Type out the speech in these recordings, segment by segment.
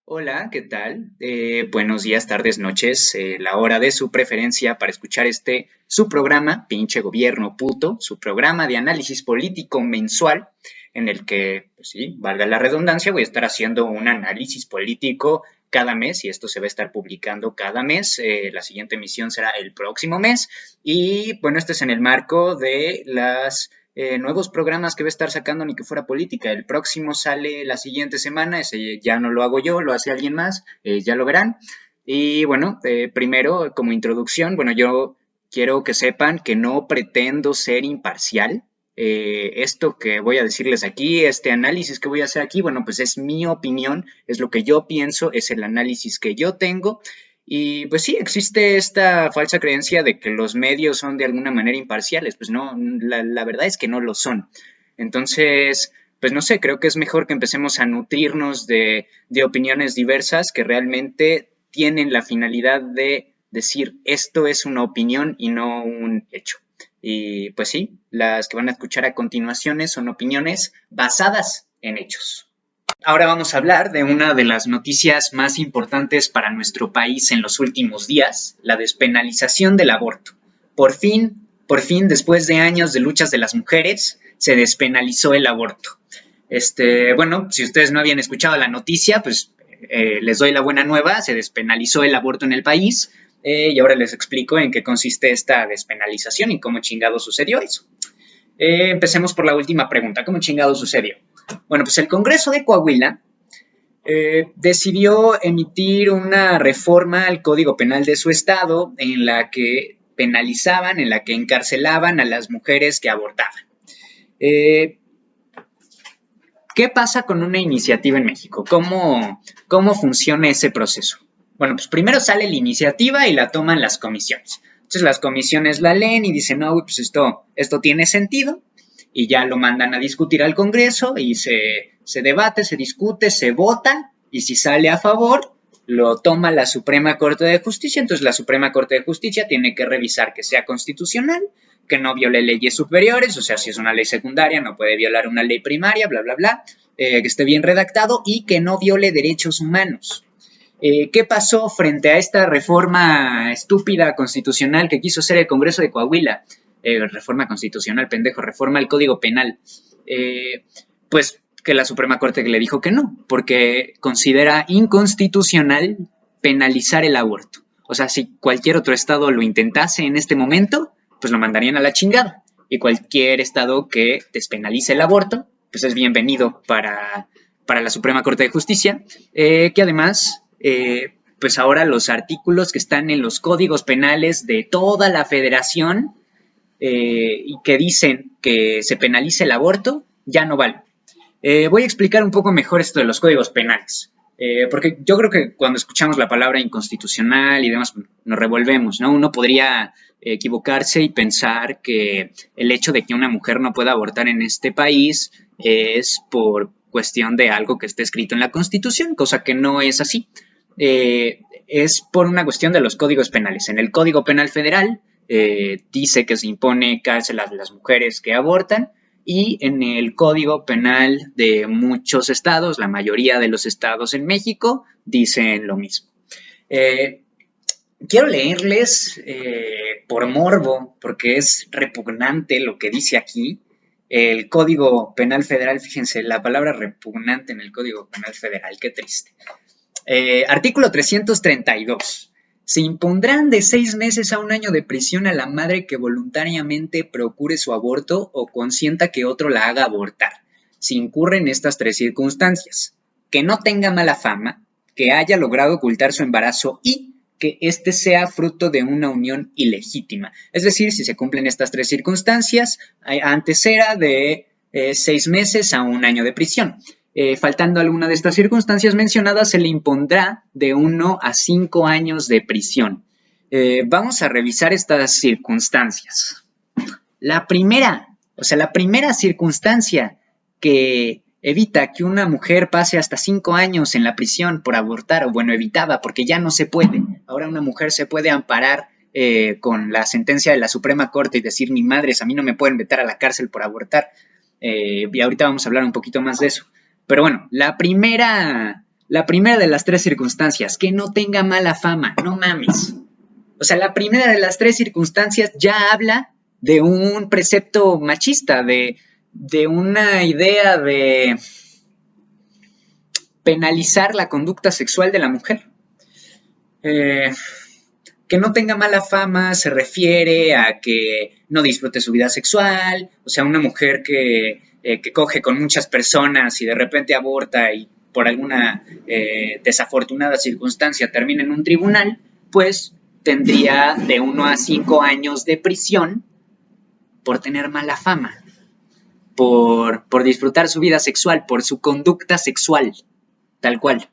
Hola, ¿qué tal? Buenos días, tardes, noches, la hora de su preferencia para escuchar su programa, pinche gobierno puto, su programa de análisis político mensual, en el que, pues sí, valga la redundancia, voy a estar haciendo un análisis político cada mes y esto se va a estar publicando cada mes. La siguiente emisión será el próximo mes y bueno, este es en el marco de las nuevos programas que va a estar sacando Ni que fuera política. El próximo sale la siguiente semana, ese ya no lo hago yo, lo hace alguien más, ya lo verán. Y bueno, primero, como introducción, bueno, yo quiero que sepan que no pretendo ser imparcial. Esto que voy a decirles aquí, este análisis que voy a hacer aquí, bueno, pues es mi opinión, es lo que yo pienso, es el análisis que yo tengo y pues sí, existe esta falsa creencia de que los medios son de alguna manera imparciales. Pues no, la verdad es que no lo son. Entonces, pues no sé, creo que es mejor que empecemos a nutrirnos de opiniones diversas que realmente tienen la finalidad de decir esto es una opinión y no un hecho. Y pues sí, las que van a escuchar a continuación son opiniones basadas en hechos. Ahora vamos a hablar de una de las noticias más importantes para nuestro país en los últimos días, la despenalización del aborto. Por fin, después de años de luchas de las mujeres, se despenalizó el aborto. Bueno, si ustedes no habían escuchado la noticia, pues les doy la buena nueva, se despenalizó el aborto en el país y ahora les explico en qué consiste esta despenalización y cómo chingado sucedió eso. Empecemos por la última pregunta, ¿cómo chingado sucedió? Bueno, pues el Congreso de Coahuila decidió emitir una reforma al Código Penal de su estado en la que penalizaban, en la que encarcelaban a las mujeres que abortaban. Eh, ¿Qué pasa con una iniciativa en México? ¿Cómo funciona ese proceso? Bueno, pues primero sale la iniciativa y la toman las comisiones. Entonces las comisiones la leen y dicen, no, pues esto tiene sentido, y ya lo mandan a discutir al Congreso y se debate, se discute, se vota y si sale a favor, lo toma la Suprema Corte de Justicia. Entonces la Suprema Corte de Justicia tiene que revisar que sea constitucional, que no viole leyes superiores, o sea, si es una ley secundaria no puede violar una ley primaria, bla, bla, bla, que esté bien redactado y que no viole derechos humanos. ¿Qué pasó frente a esta reforma estúpida constitucional que quiso hacer el Congreso de Coahuila? Reforma constitucional, pendejo, reforma al Código Penal. Pues que la Suprema Corte le dijo que no, porque considera inconstitucional penalizar el aborto. O sea, si cualquier otro estado lo intentase en este momento, pues lo mandarían a la chingada. Y cualquier estado que despenalice el aborto, pues es bienvenido para la Suprema Corte de Justicia, que además, pues ahora los artículos que están en los códigos penales de toda la federación y que dicen que se penalice el aborto, ya no valen. Voy a explicar un poco mejor esto de los códigos penales, porque yo creo que cuando escuchamos la palabra inconstitucional y demás nos revolvemos, ¿no? Uno podría equivocarse y pensar que el hecho de que una mujer no pueda abortar en este país es por cuestión de algo que esté escrito en la Constitución, cosa que no es así. Es por una cuestión de los códigos penales. En el Código Penal Federal dice que se impone cárcel a las mujeres que abortan, y en el Código Penal de muchos estados, la mayoría de los estados en México, dicen lo mismo. Quiero leerles por morbo, porque es repugnante lo que dice aquí. El Código Penal Federal, fíjense, la palabra repugnante en el Código Penal Federal, qué triste. Artículo 332. Se impondrán de 6 meses a 1 año de prisión a la madre que voluntariamente procure su aborto o consienta que otro la haga abortar, si incurre en estas 3 circunstancias: que no tenga mala fama, que haya logrado ocultar su embarazo y que éste sea fruto de una unión ilegítima. Es decir, si se cumplen estas 3 circunstancias, antes era de 6 meses a 1 año de prisión. Faltando alguna de estas circunstancias mencionadas, se le impondrá de 1 a 5 años de prisión. Vamos a revisar estas circunstancias. La primera circunstancia que evita que una mujer pase hasta 5 años en la prisión por abortar, o bueno, evitaba, porque ya no se puede. Ahora una mujer se puede amparar con la sentencia de la Suprema Corte y decir, ni madres, a mí no me pueden meter a la cárcel por abortar. Y ahorita vamos a hablar un poquito más de eso. Pero bueno, la primera La primera de las tres circunstancias, que no tenga mala fama, no mames. O sea, la primera de las tres circunstancias ya habla de un precepto machista, de una idea de penalizar la conducta sexual de la mujer. Que no tenga mala fama se refiere a que no disfrute su vida sexual, o sea, una mujer que coge con muchas personas y de repente aborta y por alguna desafortunada circunstancia termina en un tribunal, pues tendría de 1 a 5 años de prisión por tener mala fama, por disfrutar su vida sexual, por su conducta sexual, tal cual.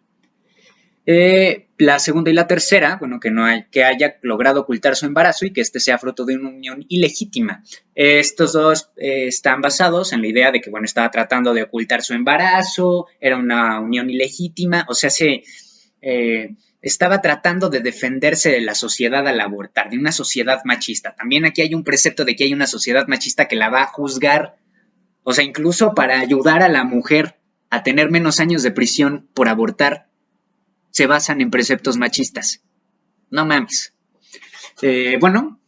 La segunda y la tercera, bueno, que haya logrado ocultar su embarazo y que este sea fruto de una unión ilegítima. Estos dos están basados en la idea de que, bueno, estaba tratando de ocultar su embarazo, era una unión ilegítima, o sea, estaba tratando de defenderse de la sociedad al abortar, de una sociedad machista. También aquí hay un precepto de que hay una sociedad machista que la va a juzgar, o sea, incluso para ayudar a la mujer a tener menos años de prisión por abortar, se basan en preceptos machistas. No mames. Bueno,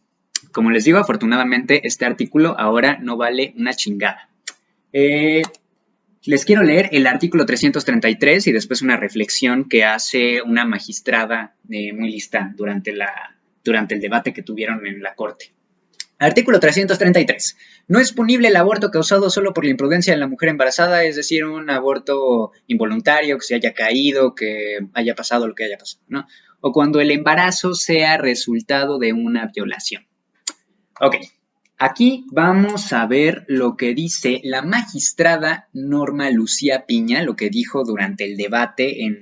como les digo, afortunadamente este artículo ahora no vale una chingada. Les quiero leer el artículo 333 y después una reflexión que hace una magistrada muy lista durante el debate que tuvieron en la corte. Artículo 333. No es punible el aborto causado solo por la imprudencia de la mujer embarazada, es decir, un aborto involuntario, que se haya caído, que haya pasado lo que haya pasado, ¿no? O cuando el embarazo sea resultado de una violación. Ok, aquí vamos a ver lo que dice la magistrada Norma Lucía Piña, lo que dijo durante el debate en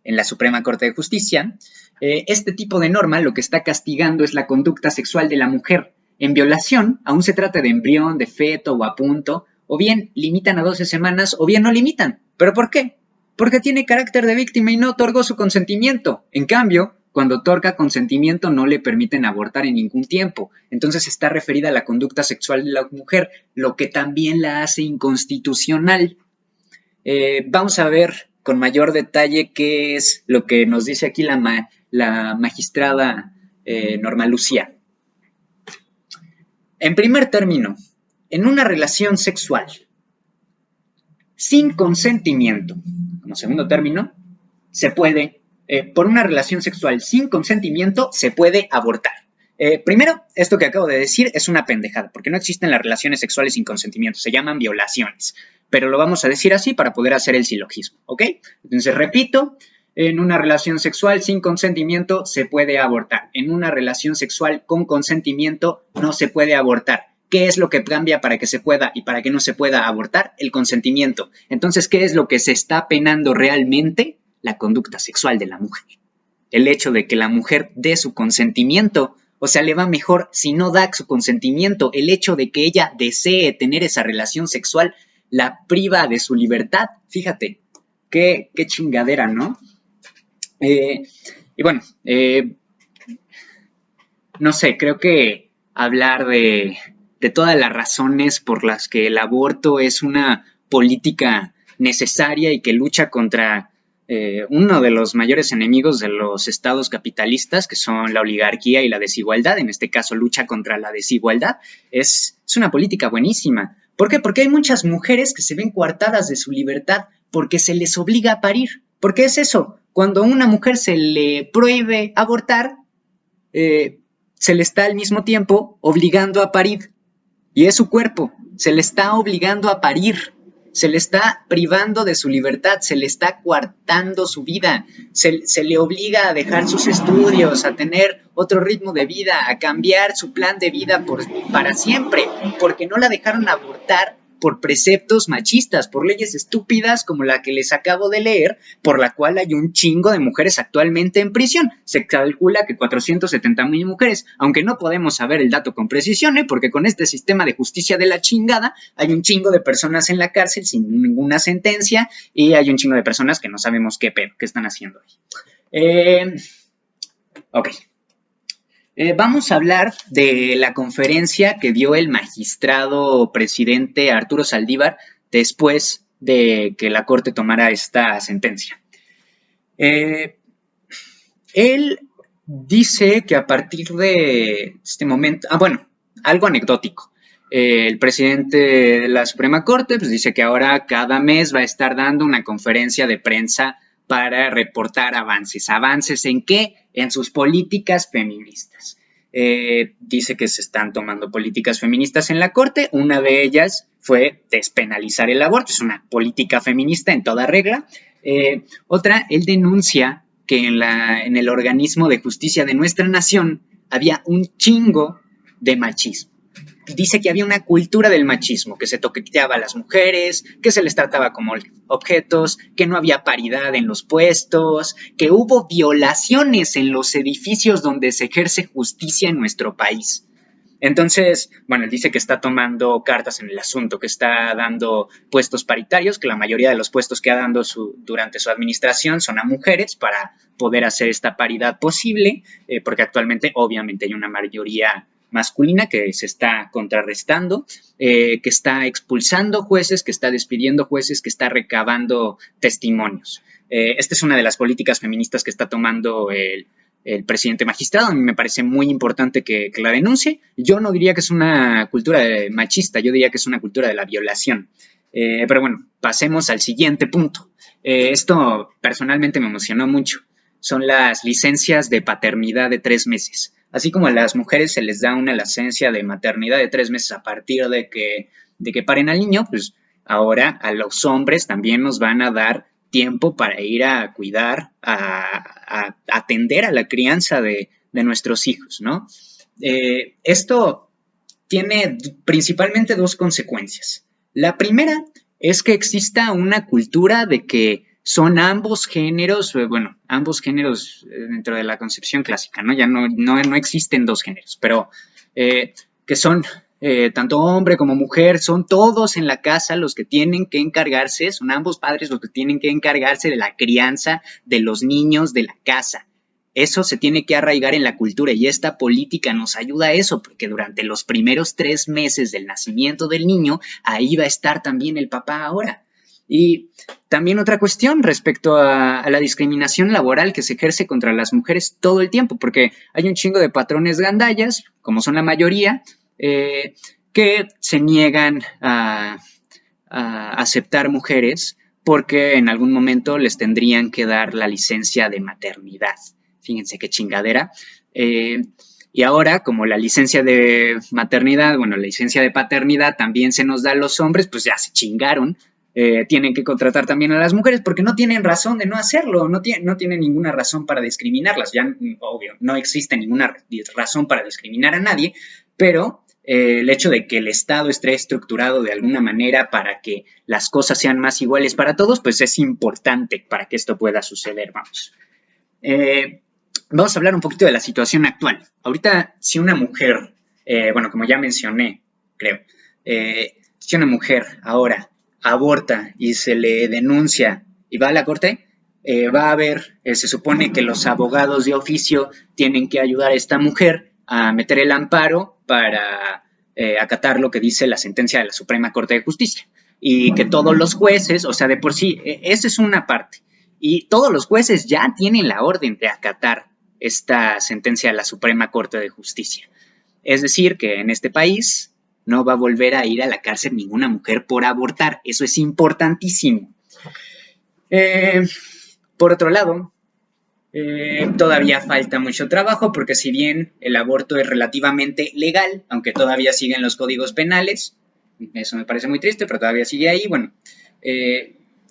la Suprema Corte de Justicia. Este tipo de norma lo que está castigando es la conducta sexual de la mujer. En violación, aún se trata de embrión, de feto o a punto, o bien limitan a 12 semanas o bien no limitan. ¿Pero por qué? Porque tiene carácter de víctima y no otorgó su consentimiento. En cambio, cuando otorga consentimiento no le permiten abortar en ningún tiempo. Entonces está referida a la conducta sexual de la mujer, lo que también la hace inconstitucional. Vamos a ver con mayor detalle qué es lo que nos dice aquí la magistrada Norma Lucía. En primer término, en una relación sexual sin consentimiento, como segundo término, se puede, por una relación sexual sin consentimiento, se puede abortar. Primero, esto que acabo de decir es una pendejada, porque no existen las relaciones sexuales sin consentimiento, se llaman violaciones, pero lo vamos a decir así para poder hacer el silogismo, ¿ok? Entonces, repito, en una relación sexual sin consentimiento se puede abortar. En una relación sexual con consentimiento no se puede abortar. ¿Qué es lo que cambia para que se pueda y para que no se pueda abortar? El consentimiento. Entonces, ¿qué es lo que se está penando realmente? La conducta sexual de la mujer. El hecho de que la mujer dé su consentimiento, o sea, le va mejor si no da su consentimiento. El hecho de que ella desee tener esa relación sexual la priva de su libertad. Fíjate, qué chingadera, ¿no? Y bueno, no sé, creo que hablar de todas las razones por las que el aborto es una política necesaria y que lucha contra uno de los mayores enemigos de los estados capitalistas, que son la oligarquía y la desigualdad, en este caso lucha contra la desigualdad, es una política buenísima. ¿Por qué? Porque hay muchas mujeres que se ven coartadas de su libertad porque se les obliga a parir. ¿Por qué es eso? Cuando a una mujer se le prohíbe abortar, se le está al mismo tiempo obligando a parir. Y es su cuerpo, se le está obligando a parir, se le está privando de su libertad, se le está coartando su vida, se le obliga a dejar sus estudios, a tener otro ritmo de vida, a cambiar su plan de vida para siempre, porque no la dejaron abortar por preceptos machistas, por leyes estúpidas como la que les acabo de leer, por la cual hay un chingo de mujeres actualmente en prisión. Se calcula que 470,000 mujeres, aunque no podemos saber el dato con precisión, porque con este sistema de justicia de la chingada hay un chingo de personas en la cárcel sin ninguna sentencia y hay un chingo de personas que no sabemos qué están haciendo ahí. Ok. Vamos a hablar de la conferencia que dio el magistrado presidente Arturo Saldívar después de que la Corte tomara esta sentencia. Eh, Él dice que a partir de este momento, bueno, algo anecdótico. El presidente de la Suprema Corte pues, dice que ahora cada mes va a estar dando una conferencia de prensa para reportar avances. ¿Avances en qué? En sus políticas feministas. Dice que se están tomando políticas feministas en la Corte. Una de ellas fue despenalizar el aborto. Es una política feminista en toda regla. Otra, él denuncia que en el organismo de justicia de nuestra nación había un chingo de machismo. Dice que había una cultura del machismo, que se toqueteaba a las mujeres, que se les trataba como objetos, que no había paridad en los puestos, que hubo violaciones en los edificios donde se ejerce justicia en nuestro país. Entonces, bueno, él dice que está tomando cartas en el asunto, que está dando puestos paritarios, que la mayoría de los puestos que ha dado durante su administración son a mujeres para poder hacer esta paridad posible, porque actualmente obviamente hay una mayoría masculina que se está contrarrestando, que está expulsando jueces, que está despidiendo jueces, que está recabando testimonios. Esta es una de las políticas feministas que está tomando el presidente magistrado. A mí me parece muy importante que la denuncie. Yo no diría que es una cultura machista, yo diría que es una cultura de la violación. Pero bueno, pasemos al siguiente punto. Esto personalmente me emocionó mucho. Son las licencias de paternidad de 3 meses. Así como a las mujeres se les da una licencia de maternidad de 3 meses a partir de que paren al niño, pues ahora a los hombres también nos van a dar tiempo para ir a cuidar, a atender a la crianza de nuestros hijos, ¿no? Esto tiene principalmente 2 consecuencias. La primera es que exista una cultura de que son ambos géneros, bueno, ambos géneros dentro de la concepción clásica, ¿no? Ya no existen 2 géneros, pero que son tanto hombre como mujer, son todos en la casa los que tienen que encargarse, son ambos padres los que tienen que encargarse de la crianza de los niños de la casa. Eso se tiene que arraigar en la cultura y esta política nos ayuda a eso, porque durante los primeros 3 meses del nacimiento del niño, ahí va a estar también el papá ahora. Y también otra cuestión respecto a la discriminación laboral que se ejerce contra las mujeres todo el tiempo, porque hay un chingo de patrones gandallas, como son la mayoría, que se niegan a aceptar mujeres porque en algún momento les tendrían que dar la licencia de maternidad. Fíjense qué chingadera. Y ahora, como la licencia de maternidad, bueno, la licencia de paternidad también se nos da a los hombres, pues ya se chingaron. Tienen que contratar también a las mujeres porque no tienen razón de no hacerlo, no tienen ninguna razón para discriminarlas. Ya, obvio, no existe ninguna razón para discriminar a nadie, pero el hecho de que el Estado esté estructurado de alguna manera para que las cosas sean más iguales para todos, pues es importante para que esto pueda suceder, vamos. Vamos a hablar un poquito de la situación actual. Ahorita, si una mujer, bueno, como ya mencioné, creo, si una mujer ahora aborta y se le denuncia y va a la corte, va a haber, se supone que los abogados de oficio tienen que ayudar a esta mujer a meter el amparo para acatar lo que dice la sentencia de la Suprema Corte de Justicia. Y que todos los jueces, o sea, de por sí, esa es una parte. Y todos los jueces ya tienen la orden de acatar esta sentencia de la Suprema Corte de Justicia. Es decir, que en este país no va a volver a ir a la cárcel ninguna mujer por abortar. Eso es importantísimo. Por otro lado, todavía falta mucho trabajo porque si bien el aborto es relativamente legal, aunque todavía siguen los códigos penales, eso me parece muy triste, pero todavía sigue ahí, bueno,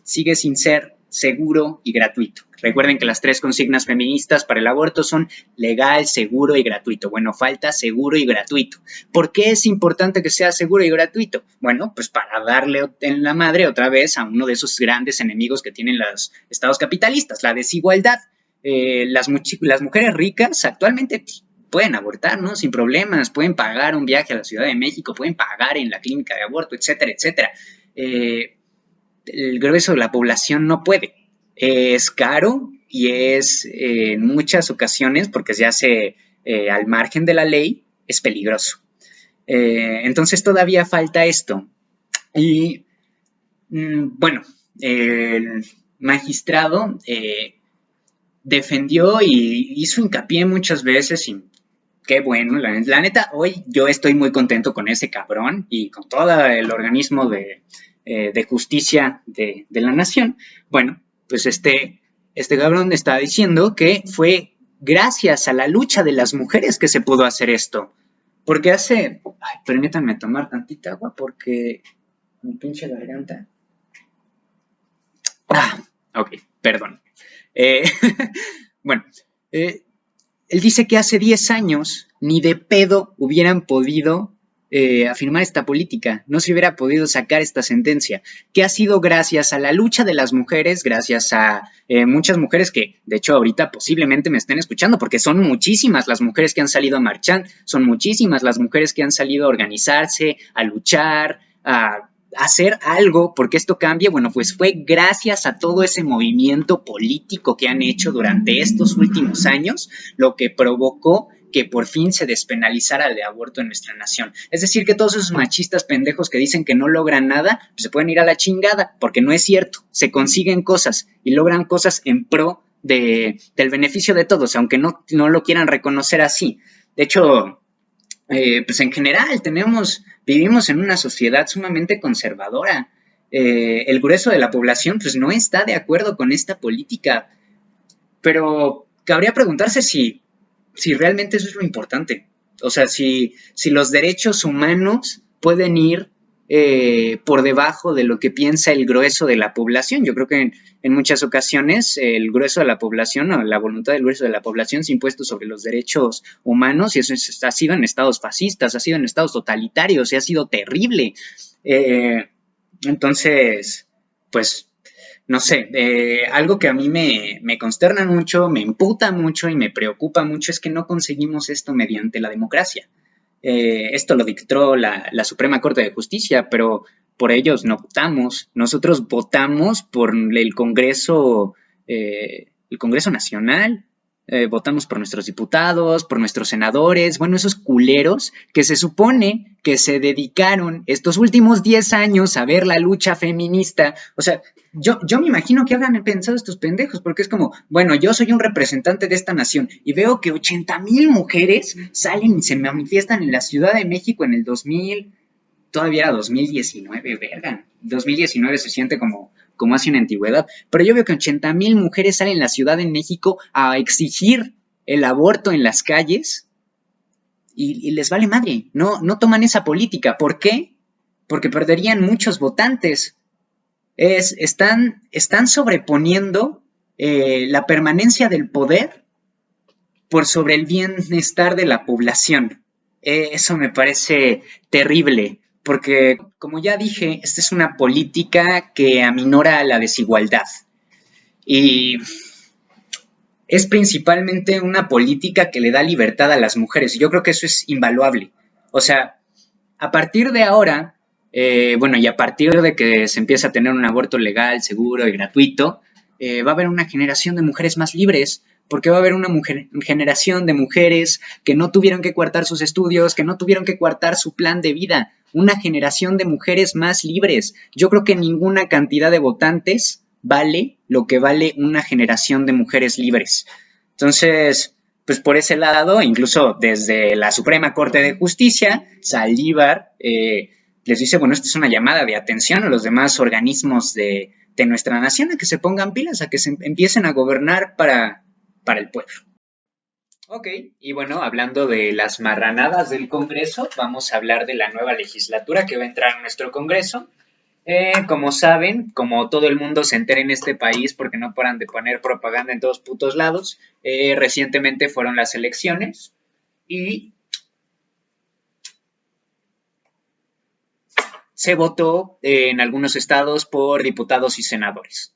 sigue sin ser seguro y gratuito. Recuerden que las 3 consignas feministas para el aborto son legal, seguro y gratuito. Bueno, falta seguro y gratuito. ¿Por qué es importante que sea seguro y gratuito? Bueno, pues para darle en la madre otra vez a uno de esos grandes enemigos que tienen los estados capitalistas, la desigualdad. Las mujeres ricas actualmente pueden abortar, ¿no? Sin problemas, pueden pagar un viaje a la Ciudad de México, pueden pagar en la clínica de aborto, etcétera, etcétera. El grueso de la población no puede. Es caro y es en muchas ocasiones, porque se hace al margen de la ley, es peligroso. Entonces todavía falta esto. Y bueno, el magistrado defendió y hizo hincapié muchas veces y qué bueno, la neta, hoy yo estoy muy contento con ese cabrón y con todo el organismo de justicia de la nación. Bueno, pues este cabrón está diciendo que fue gracias a la lucha de las mujeres que se pudo hacer esto. Porque hace... Ay, permítanme tomar tantita agua porque mi pinche garganta... Ah, ok, perdón. Eh, bueno, eh, él dice que hace 10 años ni de pedo hubieran podido afirmar esta política, no se hubiera podido sacar esta sentencia, que ha sido gracias a la lucha de las mujeres, gracias a muchas mujeres que, de hecho, ahorita posiblemente me estén escuchando, porque son muchísimas las mujeres que han salido a marchar, son muchísimas las mujeres que han salido a organizarse, a luchar, a hacer algo porque esto cambie. Bueno, pues fue gracias a todo ese movimiento político que han hecho durante estos últimos años lo que provocó que por fin se despenalizara el aborto en nuestra nación. Es decir, que todos esos machistas pendejos que dicen que no logran nada, pues se pueden ir a la chingada, porque no es cierto. Se consiguen cosas y logran cosas en pro del beneficio de todos, aunque no lo quieran reconocer así. De hecho, pues en general vivimos en una sociedad sumamente conservadora. El grueso de la población pues no está de acuerdo con esta política, pero cabría preguntarse si realmente eso es lo importante. O sea, si los derechos humanos pueden ir por debajo de lo que piensa el grueso de la población. Yo creo que en muchas ocasiones el grueso de la población o la voluntad del grueso de la población se ha impuesto sobre los derechos humanos y eso ha sido en estados fascistas, ha sido en estados totalitarios y ha sido terrible. Entonces, pues, no sé, algo que a mí me consterna mucho, me imputa mucho y me preocupa mucho es que no conseguimos esto mediante la democracia. Esto lo dictó la Suprema Corte de Justicia, pero por ellos no votamos. Nosotros votamos por el Congreso Nacional, votamos por nuestros diputados, por nuestros senadores, bueno, esos culeros que se supone que se dedicaron estos últimos 10 años a ver la lucha feminista. O sea, yo me imagino que habrán pensado estos pendejos, porque es como, bueno, yo soy un representante de esta nación y veo que 80,000 mujeres salen y se manifiestan en la Ciudad de México en el 2000, todavía era 2019, verga. 2019 se siente como hace una antigüedad, pero yo veo que 80,000 mujeres salen en la Ciudad de México a exigir el aborto en las calles y les vale madre, no toman esa política. ¿Por qué? Porque perderían muchos votantes. Están sobreponiendo la permanencia del poder por sobre el bienestar de la población. Eso me parece terrible, porque, como ya dije, esta es una política que aminora la desigualdad. Y es principalmente una política que le da libertad a las mujeres. Y yo creo que eso es invaluable. O sea, a partir de ahora, bueno, y a partir de que se empiece a tener un aborto legal, seguro y gratuito, va a haber una generación de mujeres más libres, porque va a haber una generación de mujeres que no tuvieron que coartar sus estudios, que no tuvieron que coartar su plan de vida, una generación de mujeres más libres. Yo creo que ninguna cantidad de votantes vale lo que vale una generación de mujeres libres. Entonces, pues por ese lado, incluso desde la Suprema Corte de Justicia, Saldívar les dice, bueno, esta es una llamada de atención a los demás organismos de nuestra nación, a que se pongan pilas, a que se empiecen a gobernar para el pueblo. Ok, y bueno, hablando de las marranadas del Congreso, vamos a hablar de la nueva legislatura que va a entrar en nuestro Congreso. Como saben, como todo el mundo se entera en este país porque no paran de poner propaganda en todos putos lados, recientemente fueron las elecciones y se votó en algunos estados por diputados y senadores.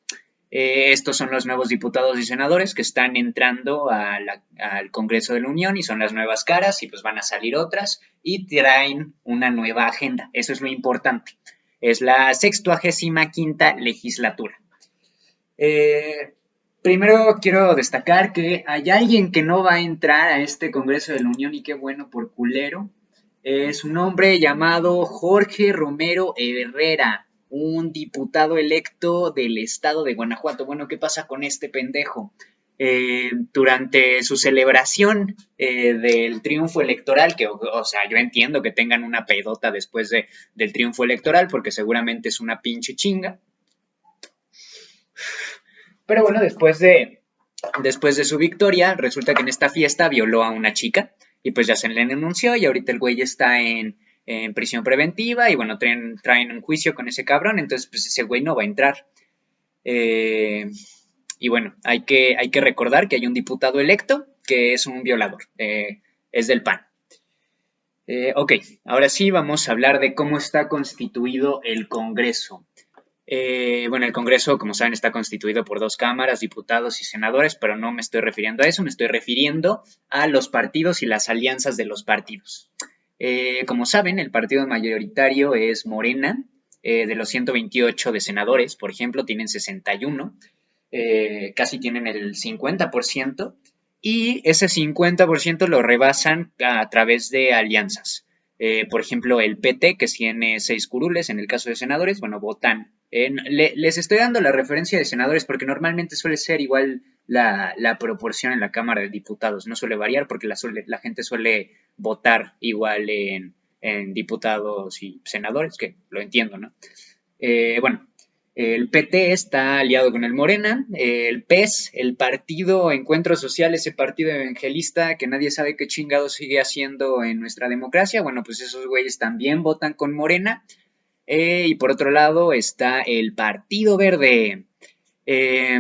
Estos son los nuevos diputados y senadores que están entrando al Congreso de la Unión y son las nuevas caras y pues van a salir otras y traen una nueva agenda. Eso es lo importante. Es la 65ª legislatura. Primero quiero destacar que hay alguien que no va a entrar a este Congreso de la Unión y qué bueno por culero. Es un hombre llamado Jorge Romero Herrera, un diputado electo del estado de Guanajuato. Bueno, ¿qué pasa con este pendejo? durante su celebración del triunfo electoral, que, o sea, yo entiendo que tengan una pedota después del triunfo electoral, porque seguramente es una pinche chinga. Pero bueno, después de su victoria, resulta que en esta fiesta violó a una chica y pues ya se le denunció y ahorita el güey está en prisión preventiva y bueno, traen un juicio con ese cabrón, entonces pues ese güey no va a entrar. Eh, y bueno, hay que recordar que hay un diputado electo que es un violador, es del PAN. Ok, ahora sí vamos a hablar de cómo está constituido el Congreso. Bueno, el Congreso, como saben, está constituido por dos cámaras, diputados y senadores, pero no me estoy refiriendo a eso, me estoy refiriendo a los partidos y las alianzas de los partidos. Como saben, el partido mayoritario es Morena, de los 128 de senadores, por ejemplo, tienen 61, casi tienen el 50%, y ese 50% lo rebasan a través de alianzas. Por ejemplo, el PT, que tiene 6 curules, en el caso de senadores, bueno, votan. Les estoy dando la referencia de senadores porque normalmente suele ser igual la proporción en la Cámara de Diputados, no suele variar porque la gente suele votar igual en diputados y senadores, que lo entiendo, ¿no? Bueno, el PT está aliado con el Morena, el PES, el Partido Encuentro Social, ese partido evangelista que nadie sabe qué chingado sigue haciendo en nuestra democracia, bueno, pues esos güeyes también votan con Morena. Y por otro lado está el Partido Verde. Eh,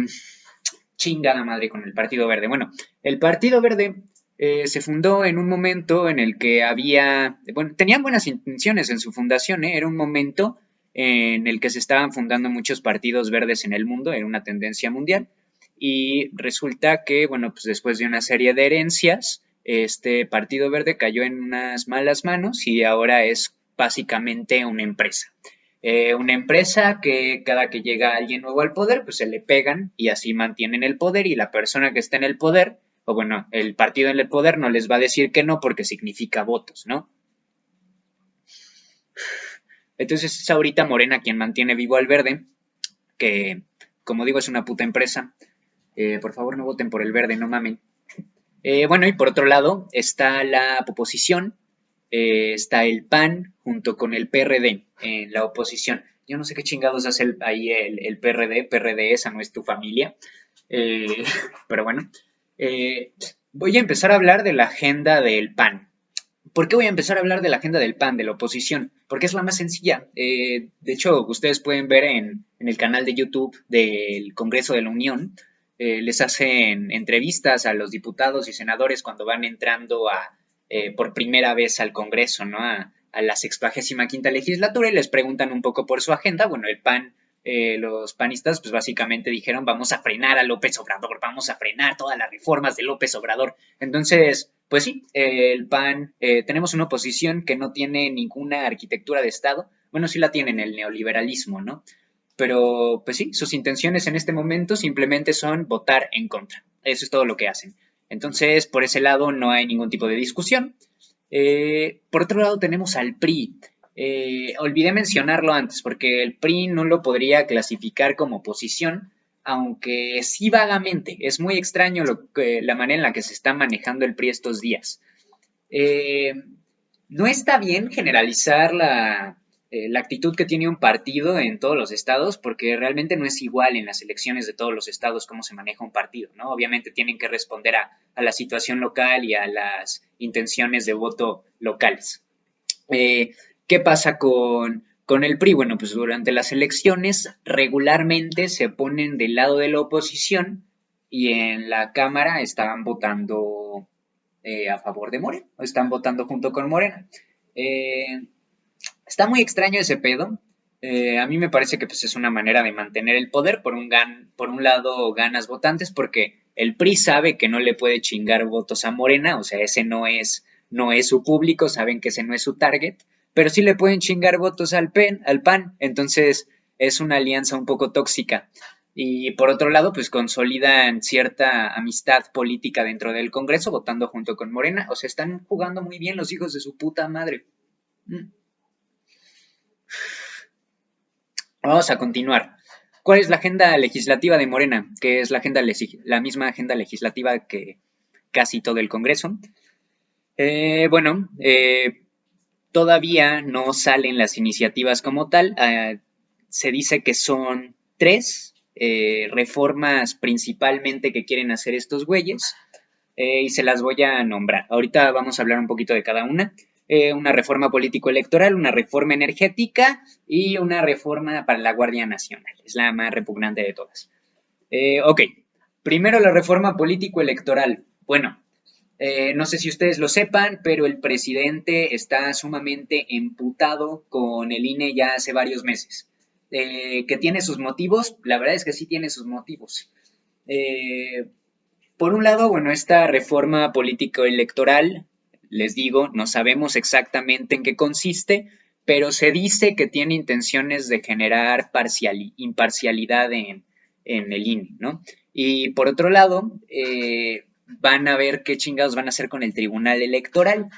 Chingada madre con el Partido Verde. Bueno, el Partido Verde se fundó en un momento en el que bueno, tenían buenas intenciones en su fundación, era un momento en el que se estaban fundando muchos partidos verdes en el mundo, era una tendencia mundial, y resulta que, bueno, pues después de una serie de herencias, este Partido Verde cayó en unas malas manos y ahora es básicamente una empresa que cada que llega alguien nuevo al poder, pues se le pegan y así mantienen el poder y la persona que está en el poder, o bueno, el partido en el poder no les va a decir que no porque significa votos, ¿no? Entonces es ahorita Morena quien mantiene vivo al verde, que como digo es una puta empresa. Por favor no voten por el verde, no mamen. Bueno, y por otro lado está la oposición, está el PAN junto con el PRD en la oposición. Yo no sé qué chingados hace ahí el PRD, esa no es tu familia. Eh, pero bueno, voy a empezar a hablar de la agenda del PAN. ¿Por qué voy a empezar a hablar de la agenda del PAN, de la oposición? Porque es la más sencilla. De hecho, ustedes pueden ver en el canal de YouTube del Congreso de la Unión, les hacen entrevistas a los diputados y senadores cuando van entrando por primera vez al Congreso, ¿no? A la 65ª legislatura y les preguntan un poco por su agenda. Bueno, el PAN, los panistas, pues básicamente dijeron, vamos a frenar a López Obrador, vamos a frenar todas las reformas de López Obrador. Entonces, pues sí, el PAN, tenemos una oposición que no tiene ninguna arquitectura de Estado. Bueno, sí la tienen el neoliberalismo, ¿no? Pero, pues sí, sus intenciones en este momento simplemente son votar en contra. Eso es todo lo que hacen. Entonces, por ese lado no hay ningún tipo de discusión. Por otro lado tenemos al PRI. Olvidé mencionarlo antes porque el PRI no lo podría clasificar como oposición, aunque sí vagamente. Es muy extraño la manera en la que se está manejando el PRI estos días. Eh, no está bien generalizar la actitud que tiene un partido en todos los estados, porque realmente no es igual en las elecciones de todos los estados cómo se maneja un partido, ¿no? Obviamente tienen que responder a la situación local y a las intenciones de voto locales. ¿Qué pasa con el PRI? Bueno, pues durante las elecciones regularmente se ponen del lado de la oposición y en la Cámara estaban votando a favor de Morena, o están votando junto con Morena. Eh, Está muy extraño ese pedo. A mí me parece que pues, es una manera de mantener el poder. Por un lado, ganas votantes porque el PRI sabe que no le puede chingar votos a Morena, o sea, ese no es su público, saben que ese no es su target, pero sí le pueden chingar votos al PAN, entonces es una alianza un poco tóxica. Y por otro lado, pues consolidan cierta amistad política dentro del Congreso, votando junto con Morena. O sea, están jugando muy bien los hijos de su puta madre. Vamos a continuar. ¿Cuál es la agenda legislativa de Morena? Que es la misma agenda legislativa que casi todo el Congreso. Bueno, todavía no salen las iniciativas como tal. Se dice que son 3 reformas principalmente que quieren hacer estos güeyes. Y se las voy a nombrar. Ahorita vamos a hablar un poquito de cada una. Una reforma político-electoral, una reforma energética y una reforma para la Guardia Nacional. Es la más repugnante de todas. Ok, primero la reforma político-electoral. Bueno, no sé si ustedes lo sepan, pero el presidente está sumamente emputado con el INE ya hace varios meses. ¿Que tiene sus motivos? La verdad es que sí tiene sus motivos. Por un lado, bueno, esta reforma político-electoral, les digo, no sabemos exactamente en qué consiste, pero se dice que tiene intenciones de generar imparcialidad en el INE, ¿no? Y por otro lado, van a ver qué chingados van a hacer con el Tribunal Electoral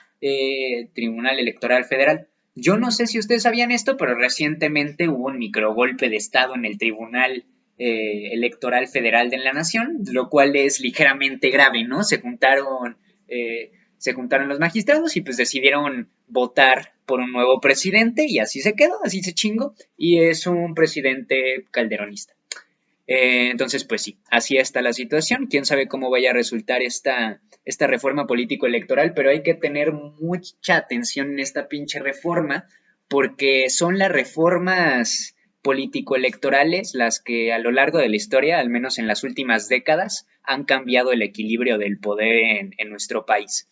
Federal. Yo no sé si ustedes sabían esto, pero recientemente hubo un microgolpe de Estado en el Tribunal Electoral Federal de la Nación, lo cual es ligeramente grave, ¿no? Se juntaron los magistrados y pues decidieron votar por un nuevo presidente y así se quedó, así se chingó, y es un presidente calderonista. Entonces, pues sí, así está la situación. Quién sabe cómo vaya a resultar esta reforma político-electoral, pero hay que tener mucha atención en esta pinche reforma, porque son las reformas político-electorales las que a lo largo de la historia, al menos en las últimas décadas, han cambiado el equilibrio del poder en nuestro país.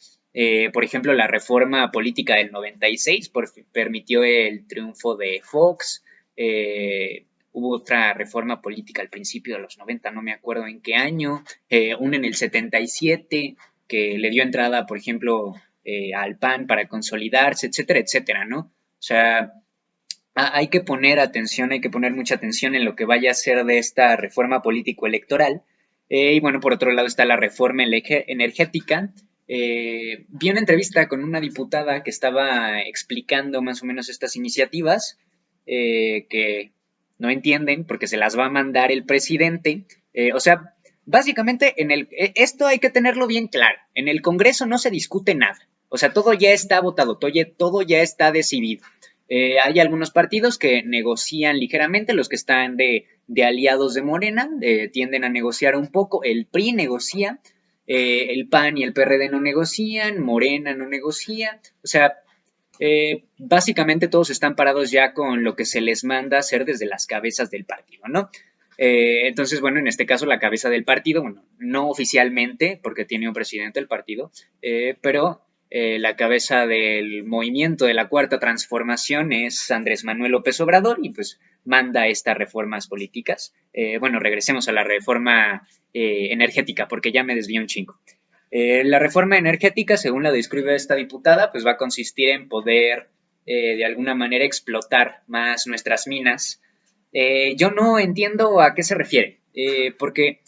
Por ejemplo, la reforma política del 96 permitió el triunfo de Fox. Hubo otra reforma política al principio de los 90, no me acuerdo en qué año, una en el 77, que le dio entrada, por ejemplo, al PAN para consolidarse, etcétera, etcétera, ¿no? O sea, hay que poner atención, hay que poner mucha atención en lo que vaya a ser de esta reforma político-electoral. Y bueno, por otro lado está la reforma energética. Vi una entrevista con una diputada que estaba explicando más o menos estas iniciativas, que no entienden porque se las va a mandar el presidente. O sea, básicamente esto hay que tenerlo bien claro. En el Congreso no se discute nada. O sea, todo ya está votado, todo ya está decidido. Hay algunos partidos que negocian ligeramente, los que están de aliados de Morena, tienden a negociar un poco. El PRI negocia, el PAN y el PRD no negocian, Morena no negocia. O sea, básicamente todos están parados ya con lo que se les manda hacer desde las cabezas del partido, ¿no? Entonces, bueno, en este caso la cabeza del partido, bueno, no oficialmente, porque tiene un presidente el partido, pero la cabeza del movimiento de la Cuarta Transformación es Andrés Manuel López Obrador y pues manda estas reformas políticas. Bueno, regresemos a la reforma energética, porque ya me desvío un chingo. La reforma energética, según la describe esta diputada, pues va a consistir en poder de alguna manera explotar más nuestras minas. Yo no entiendo a qué se refiere, porque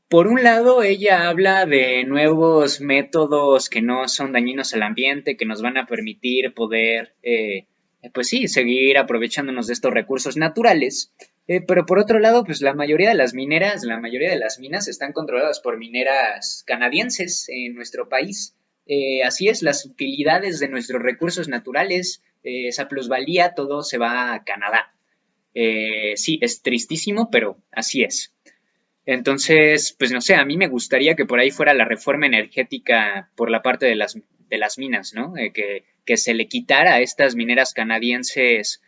por un lado ella habla de nuevos métodos que no son dañinos al ambiente, que nos van a permitir poder, pues sí, seguir aprovechándonos de estos recursos naturales. Pero por otro lado, pues la mayoría de las minas están controladas por mineras canadienses en nuestro país. Así es, las utilidades de nuestros recursos naturales, esa plusvalía, todo se va a Canadá. Sí, es tristísimo, pero así es. Entonces, pues no sé, a mí me gustaría que por ahí fuera la reforma energética por la parte de las minas, ¿no? Que se le quitara a estas mineras canadienses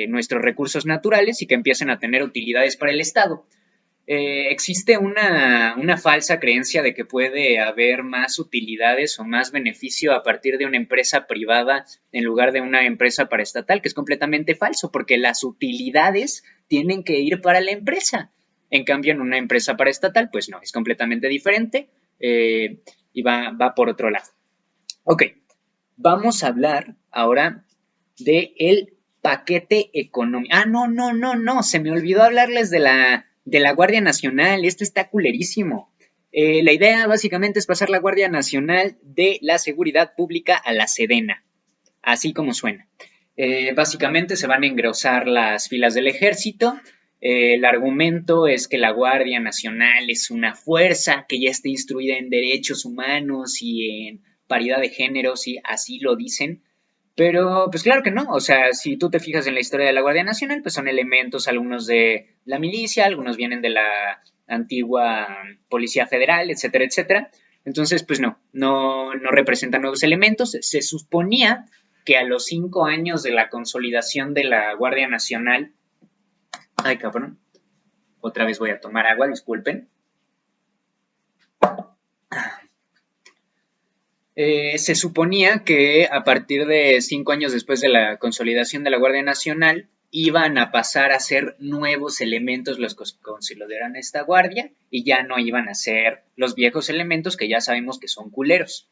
nuestros recursos naturales y que empiecen a tener utilidades para el Estado. Existe una falsa creencia de que puede haber más utilidades o más beneficio a partir de una empresa privada en lugar de una empresa paraestatal, que es completamente falso, porque las utilidades tienen que ir para la empresa. En cambio, en una empresa paraestatal, pues no, es completamente diferente y va por otro lado. Ok, vamos a hablar ahora del paquete económico. No, se me olvidó hablarles de la Guardia Nacional. Esto está culerísimo. La idea básicamente es pasar la Guardia Nacional de la Seguridad Pública a la Sedena, así como suena. Básicamente se van a engrosar las filas del ejército. El argumento es que la Guardia Nacional es una fuerza que ya está instruida en derechos humanos y en paridad de géneros, y así lo dicen. Pero, pues claro que no. O sea, si tú te fijas en la historia de la Guardia Nacional, pues son elementos, algunos de la milicia, algunos vienen de la antigua Policía Federal, etcétera, etcétera. Entonces, pues no representan nuevos elementos. Se suponía que a los 5 años de la consolidación de la Guardia Nacional, ay cabrón, otra vez voy a tomar agua, disculpen. Se suponía que a partir de 5 años después de la consolidación de la Guardia Nacional iban a pasar a ser nuevos elementos los que consideran esta guardia y ya no iban a ser los viejos elementos que ya sabemos que son culeros.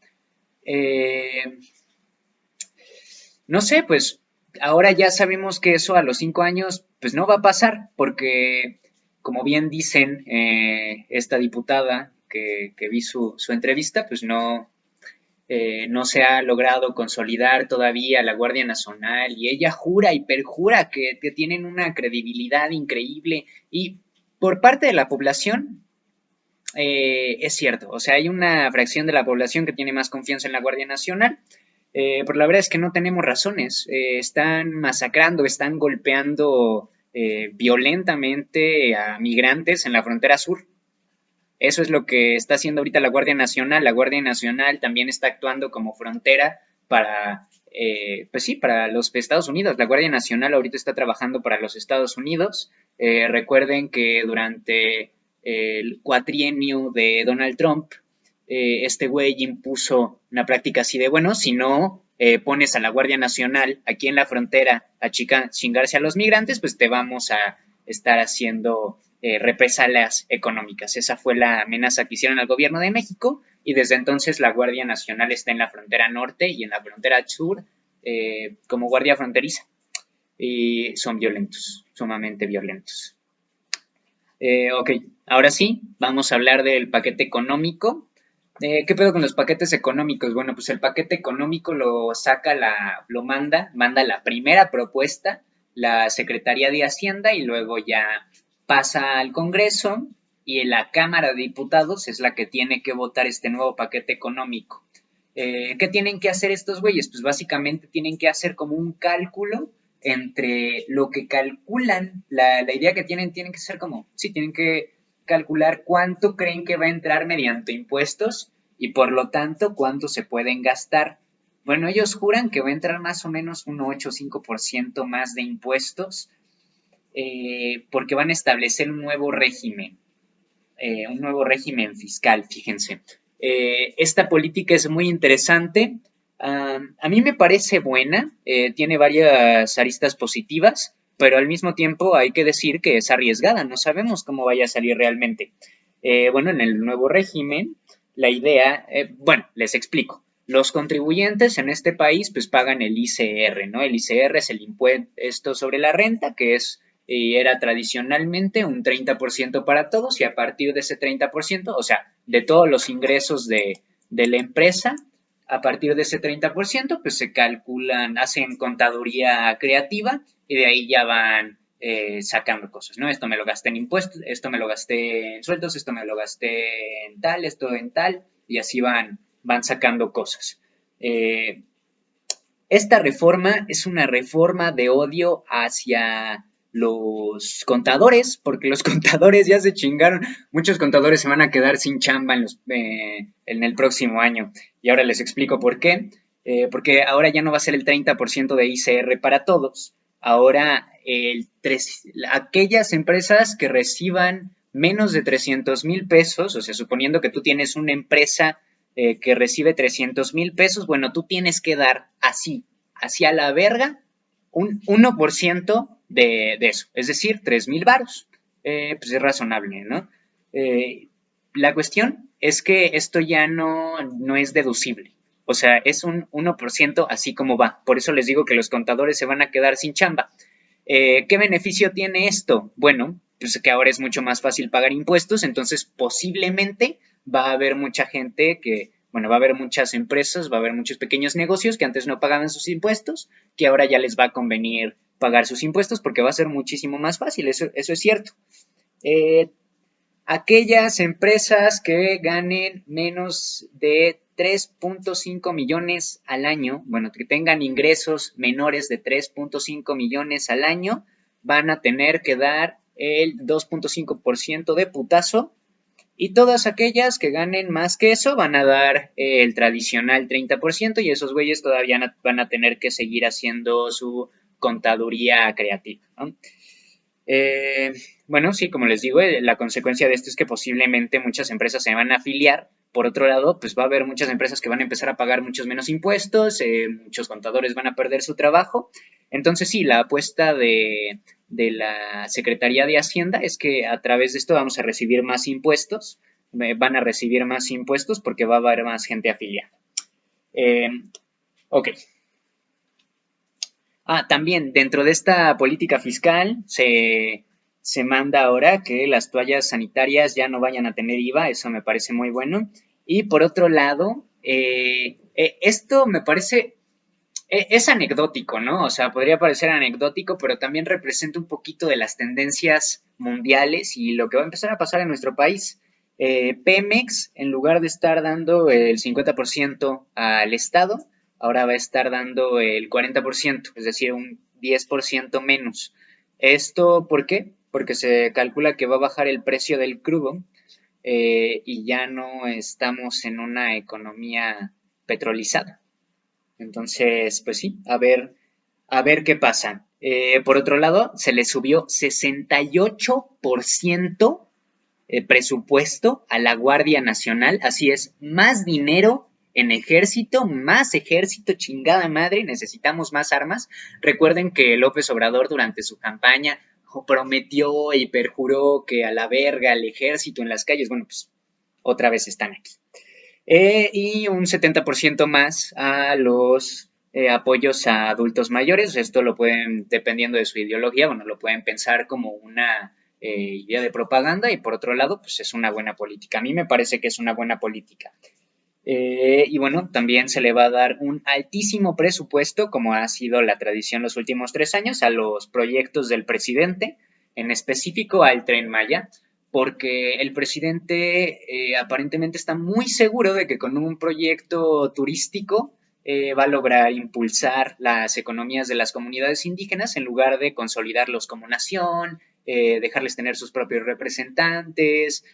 No sé, pues ahora ya sabemos que eso a los 5 años pues no va a pasar porque, como bien dicen, esta diputada que vi su entrevista, pues no se ha logrado consolidar todavía la Guardia Nacional y ella jura y perjura que tienen una credibilidad increíble y por parte de la población es cierto, o sea, hay una fracción de la población que tiene más confianza en la Guardia Nacional, pero la verdad es que no tenemos razones, están masacrando, están golpeando violentamente a migrantes en la frontera sur. Eso es lo que está haciendo ahorita la Guardia Nacional. La Guardia Nacional también está actuando como frontera para, pues sí, para los Estados Unidos. La Guardia Nacional ahorita está trabajando para los Estados Unidos. Recuerden que durante el cuatrienio de Donald Trump, este güey impuso una práctica así de, bueno, si no pones a la Guardia Nacional aquí en la frontera a chingarse a los migrantes, pues te vamos a estar haciendo represalias económicas. Esa fue la amenaza que hicieron al gobierno de México y desde entonces la Guardia Nacional está en la frontera norte y en la frontera sur como guardia fronteriza y son violentos, sumamente violentos. Ok, ahora sí, vamos a hablar del paquete económico. ¿Qué pedo con los paquetes económicos? Bueno, pues el paquete económico lo manda la primera propuesta, la Secretaría de Hacienda, y luego ya pasa al Congreso, y en la Cámara de Diputados es la que tiene que votar este nuevo paquete económico. ¿Qué tienen que hacer estos güeyes? Pues básicamente tienen que hacer como un cálculo entre lo que calculan, la idea que tienen que ser como, sí, tienen que calcular cuánto creen que va a entrar mediante impuestos y por lo tanto cuánto se pueden gastar. Bueno, ellos juran que va a entrar más o menos un 8 o 5% más de impuestos porque van a establecer un nuevo régimen fiscal, fíjense. Esta política es muy interesante. A mí me parece buena, tiene varias aristas positivas, pero al mismo tiempo hay que decir que es arriesgada, no sabemos cómo vaya a salir realmente. Bueno, en el nuevo régimen, la idea, bueno, les explico. Los contribuyentes en este país pues pagan el ICR, ¿no? El ICR es el impuesto sobre la renta, que es y era tradicionalmente un 30% para todos y a partir de ese 30%, o sea, de todos los ingresos de la empresa, a partir de ese 30%, pues se calculan, hacen contaduría creativa y de ahí ya van sacando cosas, ¿no? Esto me lo gasté en impuestos, esto me lo gasté en sueldos, esto me lo gasté en tal, esto en tal, y así van sacando cosas. Esta reforma es una reforma de odio hacia los contadores, porque los contadores ya se chingaron. Muchos contadores se van a quedar sin chamba en el próximo año. Y ahora les explico por qué. Porque ahora ya no va a ser el 30% de ICR para todos. Ahora, aquellas empresas que reciban menos de 300,000 pesos, o sea, suponiendo que tú tienes una empresa que recibe 300,000 pesos, bueno, tú tienes que dar así a la verga, un 1% de eso, es decir, 3,000 varos. Pues es razonable, ¿no? La cuestión es que esto ya no es deducible. O sea, es un 1% así como va. Por eso les digo que los contadores se van a quedar sin chamba. ¿Qué beneficio tiene esto? Bueno, pues que ahora es mucho más fácil pagar impuestos, entonces posiblemente va a haber mucha gente va a haber muchas empresas, va a haber muchos pequeños negocios que antes no pagaban sus impuestos, que ahora ya les va a convenir pagar sus impuestos porque va a ser muchísimo más fácil, eso es cierto. Aquellas empresas que ganen menos de 3.5 millones al año, bueno, que tengan ingresos menores de 3.5 millones al año, van a tener que dar el 2.5% de putazo, y todas aquellas que ganen más que eso van a dar el tradicional 30%, y esos güeyes todavía van a tener que seguir haciendo su contaduría creativa, ¿no? Bueno, sí, como les digo, la consecuencia de esto es que posiblemente muchas empresas se van a afiliar. Por otro lado, pues va a haber muchas empresas que van a empezar a pagar muchos menos impuestos, muchos contadores van a perder su trabajo. Entonces, sí, la apuesta de la Secretaría de Hacienda es que a través de esto vamos a recibir más impuestos, van a recibir más impuestos porque va a haber más gente afiliada. Ok. También dentro de esta política fiscal se manda ahora que las toallas sanitarias ya no vayan a tener IVA, eso me parece muy bueno. Y por otro lado, esto me parece, es anecdótico, ¿no? O sea, podría parecer anecdótico, pero también representa un poquito de las tendencias mundiales y lo que va a empezar a pasar en nuestro país. Pemex, en lugar de estar dando el 50% al Estado, ahora va a estar dando el 40%, es decir, un 10% menos. ¿Esto por qué? Porque se calcula que va a bajar el precio del crudo, y ya no estamos en una economía petrolizada. Entonces, pues sí, a ver qué pasa. Por otro lado, se le subió 68% presupuesto a la Guardia Nacional, así es, más dinero en ejército, más ejército, chingada madre, necesitamos más armas. Recuerden que López Obrador durante su campaña prometió y perjuró que a la verga el ejército en las calles, bueno, pues otra vez están aquí. Y un 70% más a los apoyos a adultos mayores. Esto lo pueden, dependiendo de su ideología, bueno, lo pueden pensar como una idea de propaganda, y por otro lado, pues es una buena política. A mí me parece que es una buena política. Y bueno, también se le va a dar un altísimo presupuesto, como ha sido la tradición los últimos 3 años, a los proyectos del presidente, en específico al Tren Maya, porque el presidente aparentemente está muy seguro de que con un proyecto turístico va a lograr impulsar las economías de las comunidades indígenas en lugar de consolidarlos como nación, dejarles tener sus propios representantes,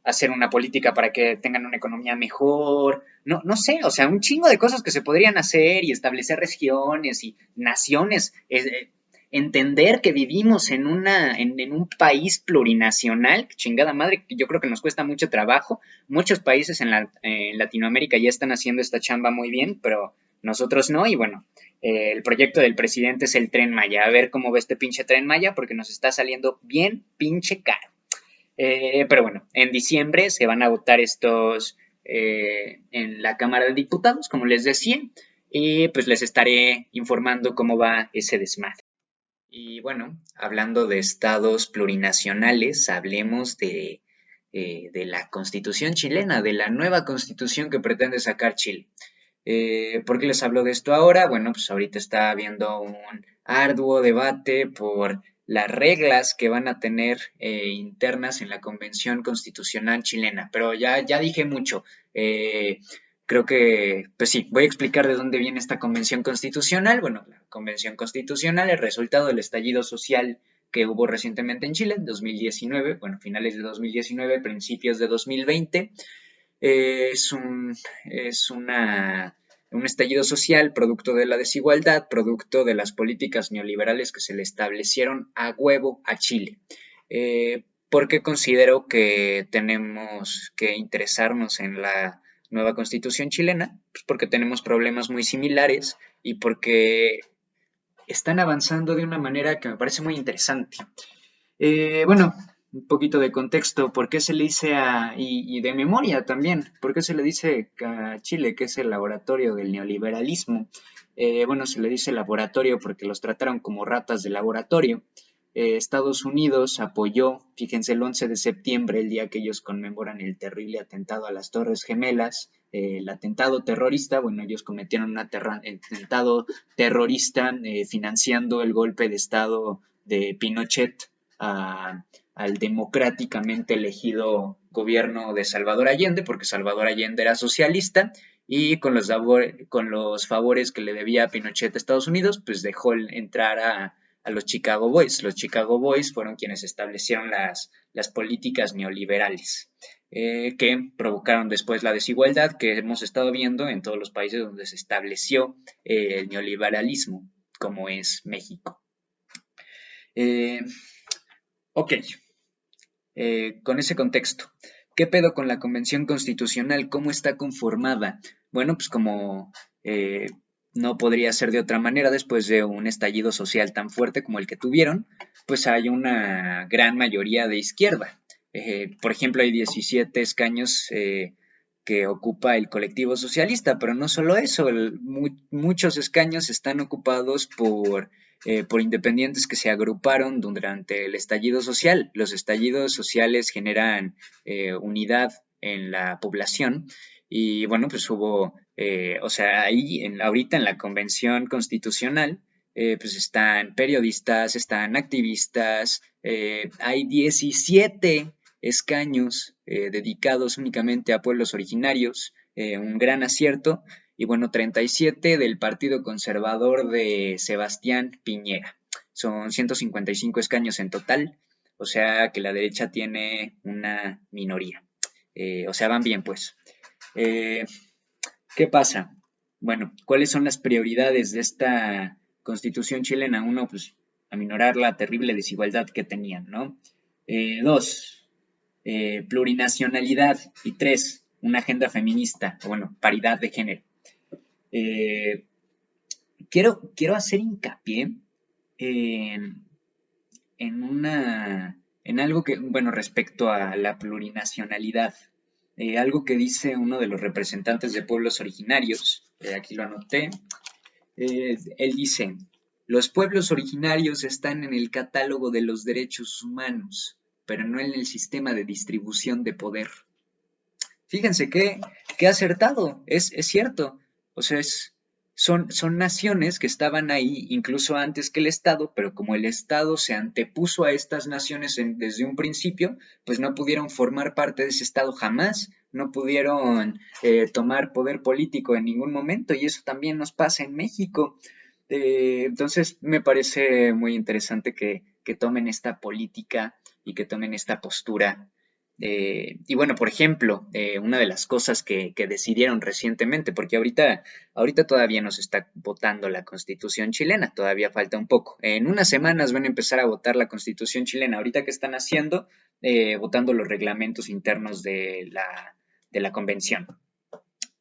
hacer una política para que tengan una economía mejor, no sé, o sea, un chingo de cosas que se podrían hacer y establecer regiones y naciones, entender que vivimos en un país plurinacional, chingada madre, que yo creo que nos cuesta mucho trabajo. Muchos países en Latinoamérica ya están haciendo esta chamba muy bien, pero nosotros no, y bueno, el proyecto del presidente es el Tren Maya. A ver cómo ve este pinche Tren Maya, porque nos está saliendo bien pinche caro. Pero bueno, en diciembre se van a votar estos en la Cámara de Diputados, como les decía, y pues les estaré informando cómo va ese desmadre. Y bueno, hablando de estados plurinacionales, hablemos de la Constitución chilena, de la nueva Constitución que pretende sacar Chile. ¿Por qué les hablo de esto ahora? Bueno, pues ahorita está habiendo un arduo debate por las reglas que van a tener internas en la Convención Constitucional chilena, pero ya dije mucho. Creo que, pues sí, voy a explicar de dónde viene esta Convención Constitucional. Bueno, la Convención Constitucional, el resultado del estallido social que hubo recientemente en Chile en 2019, bueno, finales de 2019, principios de 2020. Es un estallido social producto de la desigualdad, producto de las políticas neoliberales que se le establecieron a huevo a Chile. ¿Por qué considero que tenemos que interesarnos en la nueva Constitución chilena? Pues porque tenemos problemas muy similares y porque están avanzando de una manera que me parece muy interesante. Bueno, un poquito de contexto, ¿por qué se le dice y de memoria también, por qué se le dice a Chile que es el laboratorio del neoliberalismo? Bueno, se le dice laboratorio porque los trataron como ratas de laboratorio. Estados Unidos apoyó, fíjense, el 11 de septiembre, el día que ellos conmemoran el terrible atentado a las Torres Gemelas, el atentado terrorista, bueno, ellos cometieron un atentado terrorista financiando el golpe de Estado de Pinochet al democráticamente elegido gobierno de Salvador Allende, porque Salvador Allende era socialista, y con los favores que le debía Pinochet a Estados Unidos, pues dejó entrar a los Chicago Boys. Los Chicago Boys fueron quienes establecieron las políticas neoliberales, que provocaron después la desigualdad que hemos estado viendo en todos los países donde se estableció el neoliberalismo, como es México. Eh, ok, con ese contexto, ¿qué pedo con la Convención Constitucional? ¿Cómo está conformada? Bueno, pues como no podría ser de otra manera después de un estallido social tan fuerte como el que tuvieron, pues hay una gran mayoría de izquierda. Por ejemplo, hay 17 escaños que ocupa el colectivo socialista, pero no solo eso, muchos escaños están ocupados por independientes que se agruparon durante el estallido social. Los estallidos sociales generan unidad en la población y bueno, pues hubo, o sea, ahí ahorita en la Convención Constitucional, pues están periodistas, están activistas, hay 17 escaños dedicados únicamente a pueblos originarios, un gran acierto, y bueno, 37 del Partido Conservador de Sebastián Piñera. Son 155 escaños en total, o sea que la derecha tiene una minoría. O sea, van bien, pues. ¿Qué pasa? Bueno, ¿cuáles son las prioridades de esta Constitución chilena? Uno, pues, aminorar la terrible desigualdad que tenían, ¿no? Dos, plurinacionalidad. Y tres, una agenda feminista, o bueno, paridad de género. Eh, quiero hacer hincapié en, en algo que, bueno, respecto a la plurinacionalidad, algo que dice uno de los representantes de pueblos originarios, aquí lo anoté, él dice, los pueblos originarios están en el catálogo de los derechos humanos, pero no en el sistema de distribución de poder. Fíjense qué acertado, es cierto. O sea, son naciones que estaban ahí incluso antes que el Estado, pero como el Estado se antepuso a estas naciones desde un principio, pues no pudieron formar parte de ese Estado jamás, no pudieron tomar poder político en ningún momento, y eso también nos pasa en México. Entonces, me parece muy interesante que tomen esta política y que tomen esta postura y bueno, por ejemplo, una de las cosas que decidieron recientemente, porque ahorita todavía no se está votando la Constitución chilena, todavía falta un poco. En unas semanas van a empezar a votar la Constitución chilena. Ahorita que están haciendo, votando los reglamentos internos de la convención.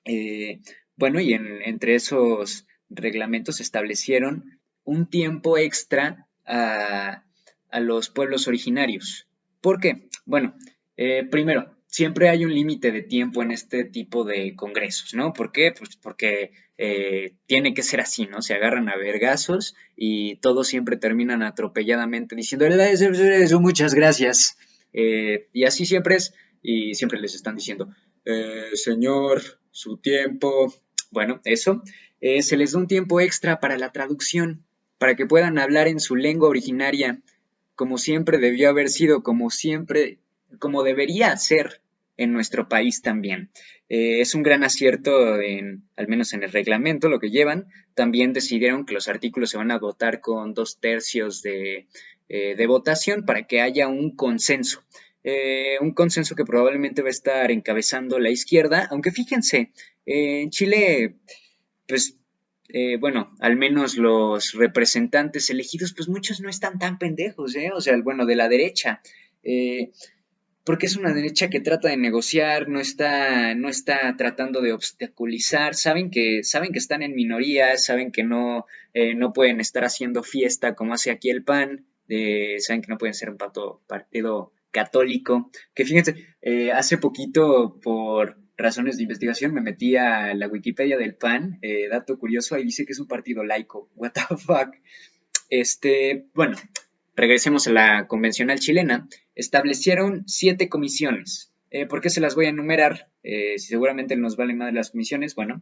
Eh, bueno, y entre esos reglamentos establecieron un tiempo extra a los pueblos originarios. ¿Por qué? Bueno, primero, siempre hay un límite de tiempo en este tipo de congresos, ¿no? ¿Por qué? Pues porque tiene que ser así, ¿no? Se agarran a vergazos y todos siempre terminan atropelladamente diciendo, muchas gracias. Y así siempre es, y siempre les están diciendo, señor, su tiempo. Bueno, eso. Se les da un tiempo extra para la traducción, para que puedan hablar en su lengua originaria, como siempre debió haber sido, como siempre, como debería ser en nuestro país también. Es un gran acierto, al menos en el reglamento, lo que llevan. También decidieron que los artículos se van a votar con 2/3 de votación para que haya un consenso que probablemente va a estar encabezando la izquierda, aunque fíjense, en Chile, pues, bueno, al menos los representantes elegidos, pues muchos no están tan pendejos, ¿eh? O sea, bueno, de la derecha, eh, porque es una derecha que trata de negociar, no está tratando de obstaculizar, saben que están en minoría, saben que no pueden estar haciendo fiesta como hace aquí el PAN, saben que no pueden ser un partido católico, que fíjense, hace poquito por razones de investigación me metí a la Wikipedia del PAN, dato curioso, ahí dice que es un partido laico, what the fuck. Bueno, regresemos a la convencional chilena, establecieron 7 comisiones. ¿Por qué se las voy a enumerar? Si seguramente nos valen más las comisiones, bueno,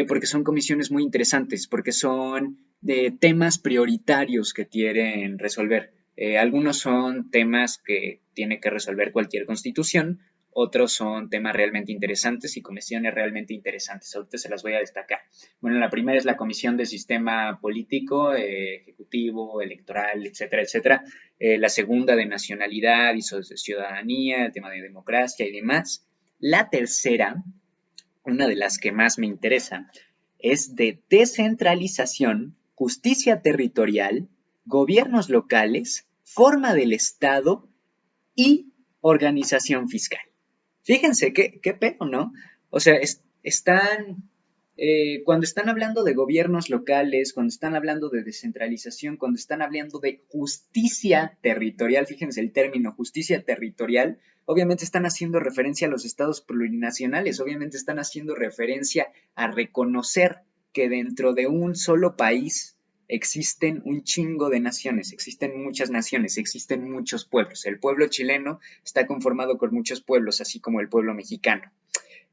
porque son comisiones muy interesantes, porque son de temas prioritarios que quieren resolver. Algunos son temas que tiene que resolver cualquier constitución, otros son temas realmente interesantes y comisiones realmente interesantes. Ahorita se las voy a destacar. Bueno, la primera es la Comisión de Sistema Político, Ejecutivo, Electoral, etcétera, etcétera. La segunda de Nacionalidad y Ciudadanía, el tema de democracia y demás. La tercera, una de las que más me interesa, es de descentralización, justicia territorial, gobiernos locales, forma del Estado y organización fiscal. Fíjense qué pedo, ¿no? O sea, cuando están hablando de gobiernos locales, cuando están hablando de descentralización, cuando están hablando de justicia territorial, fíjense el término justicia territorial, obviamente están haciendo referencia a los estados plurinacionales, obviamente están haciendo referencia a reconocer que dentro de un solo país existen un chingo de naciones, existen muchas naciones, existen muchos pueblos. El pueblo chileno está conformado por muchos pueblos, así como el pueblo mexicano.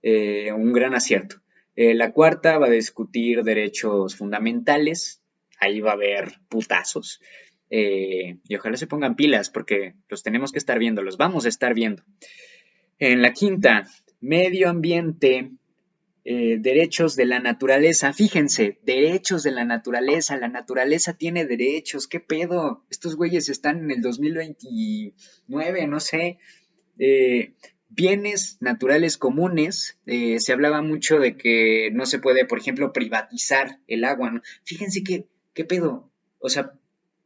Un gran acierto. La cuarta va a discutir derechos fundamentales, ahí va a haber putazos. Y ojalá se pongan pilas porque los tenemos que estar viendo, los vamos a estar viendo. En la quinta, medio ambiente, derechos de la naturaleza. Fíjense, derechos de la naturaleza tiene derechos, ¿qué pedo? Estos güeyes están en el 2029, no sé. Bienes naturales comunes, se hablaba mucho de que no se puede, por ejemplo, privatizar el agua, ¿no? Fíjense qué pedo, o sea,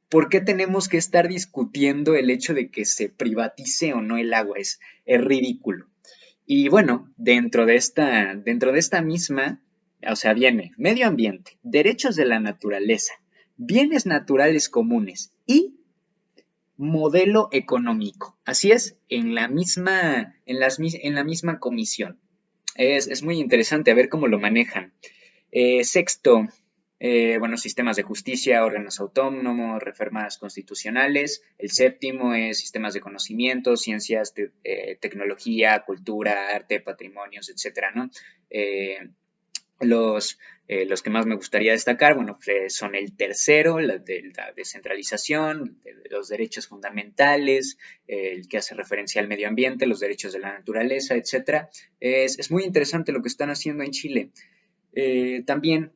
¿por qué tenemos que estar discutiendo el hecho de que se privatice o no el agua? Es ridículo. Y bueno, dentro de esta misma, o sea, viene medio ambiente, derechos de la naturaleza, bienes naturales comunes y modelo económico. Así es, en la misma comisión. Es muy interesante a ver cómo lo manejan. Sexto, bueno, sistemas de justicia, órganos autónomos, reformas constitucionales. El séptimo es sistemas de conocimiento, ciencias, tecnología, cultura, arte, patrimonios, etcétera, ¿no? Los que más me gustaría destacar, bueno, son el tercero, la de la descentralización, de los derechos fundamentales, el que hace referencia al medio ambiente, los derechos de la naturaleza, etcétera. Es muy interesante lo que están haciendo en Chile. También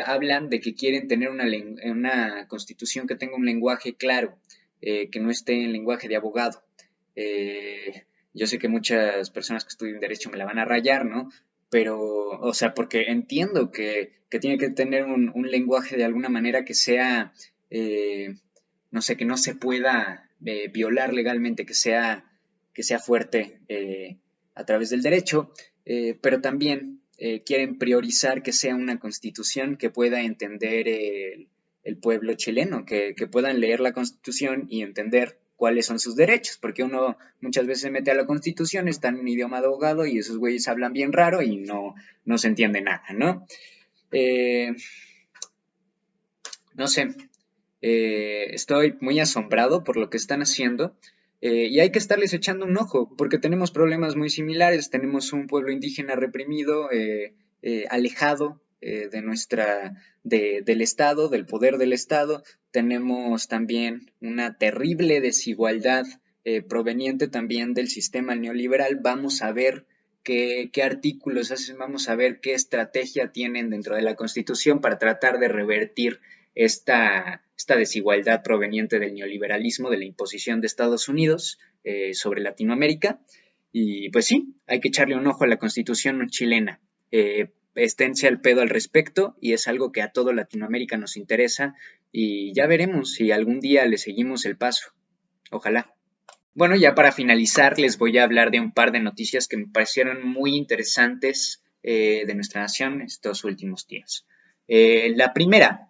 hablan de que quieren tener una constitución que tenga un lenguaje claro, que no esté en lenguaje de abogado. Yo sé que muchas personas que estudian Derecho me la van a rayar, ¿no? Pero, o sea, porque entiendo que tiene que tener un lenguaje de alguna manera que sea, no sé, que no se pueda violar legalmente, que sea fuerte a través del derecho, pero también quieren priorizar que sea una constitución que pueda entender el pueblo chileno, que puedan leer la constitución y entender cuáles son sus derechos, porque uno muchas veces se mete a la constitución, está en un idioma de abogado y esos güeyes hablan bien raro y no se entiende nada, ¿no? No sé, estoy muy asombrado por lo que están haciendo y hay que estarles echando un ojo porque tenemos problemas muy similares, tenemos un pueblo indígena reprimido, alejado del Estado, del poder del Estado, tenemos también una terrible desigualdad proveniente también del sistema neoliberal, vamos a ver qué artículos hacen, vamos a ver qué estrategia tienen dentro de la Constitución para tratar de revertir esta desigualdad proveniente del neoliberalismo, de la imposición de Estados Unidos sobre Latinoamérica. Y pues sí, hay que echarle un ojo a la Constitución chilena. Esténse al pedo al respecto y es algo que a todo Latinoamérica nos interesa y ya veremos si algún día le seguimos el paso. Ojalá. Bueno, ya para finalizar les voy a hablar de un par de noticias que me parecieron muy interesantes de nuestra nación estos últimos días. La primera,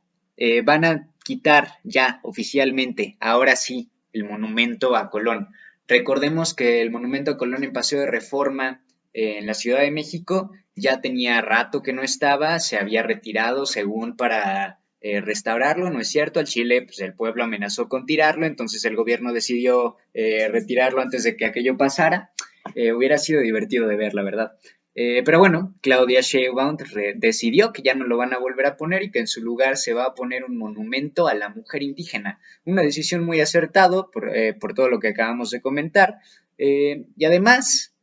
van a quitar ya oficialmente, ahora sí, el monumento a Colón. Recordemos que el monumento a Colón en Paseo de Reforma en la Ciudad de México ya tenía rato que no estaba, se había retirado según para restaurarlo, ¿no es cierto? Al Chile, pues el pueblo amenazó con tirarlo, entonces el gobierno decidió retirarlo antes de que aquello pasara. Hubiera sido divertido de ver, la verdad. Pero bueno, Claudia Sheinbaum decidió que ya no lo van a volver a poner y que en su lugar se va a poner un monumento a la mujer indígena. Una decisión muy acertada por todo lo que acabamos de comentar. Y además,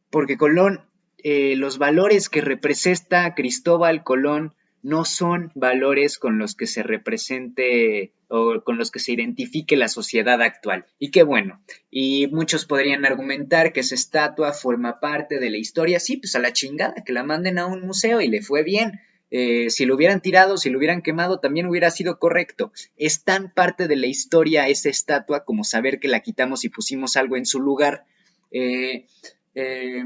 porque Colón, los valores que representa Cristóbal Colón no son valores con los que se represente o con los que se identifique la sociedad actual. Y qué bueno. Y muchos podrían argumentar que esa estatua forma parte de la historia. Sí, pues a la chingada, que la manden a un museo y le fue bien. Si lo hubieran tirado, si lo hubieran quemado, también hubiera sido correcto. Es tan parte de la historia esa estatua como saber que la quitamos y pusimos algo en su lugar. Eh,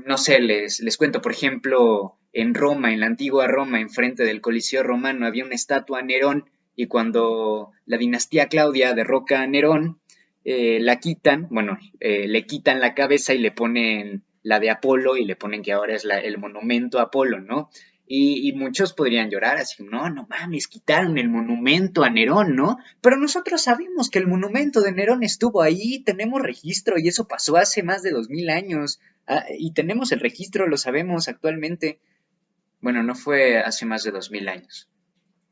no sé, les cuento, por ejemplo, en Roma, en la antigua Roma, enfrente del Coliseo Romano, había una estatua a Nerón y cuando la dinastía Claudia derroca a Nerón, la quitan, bueno, le quitan la cabeza y le ponen la de Apolo y le ponen que ahora es el monumento a Apolo, ¿no? Y muchos podrían llorar así, no, no mames, quitaron el monumento a Nerón, ¿no? Pero nosotros sabemos que el monumento de Nerón estuvo ahí, tenemos registro y eso pasó hace más de 2000 años. Y tenemos el registro, lo sabemos actualmente. Bueno, no fue hace más de 2000 años,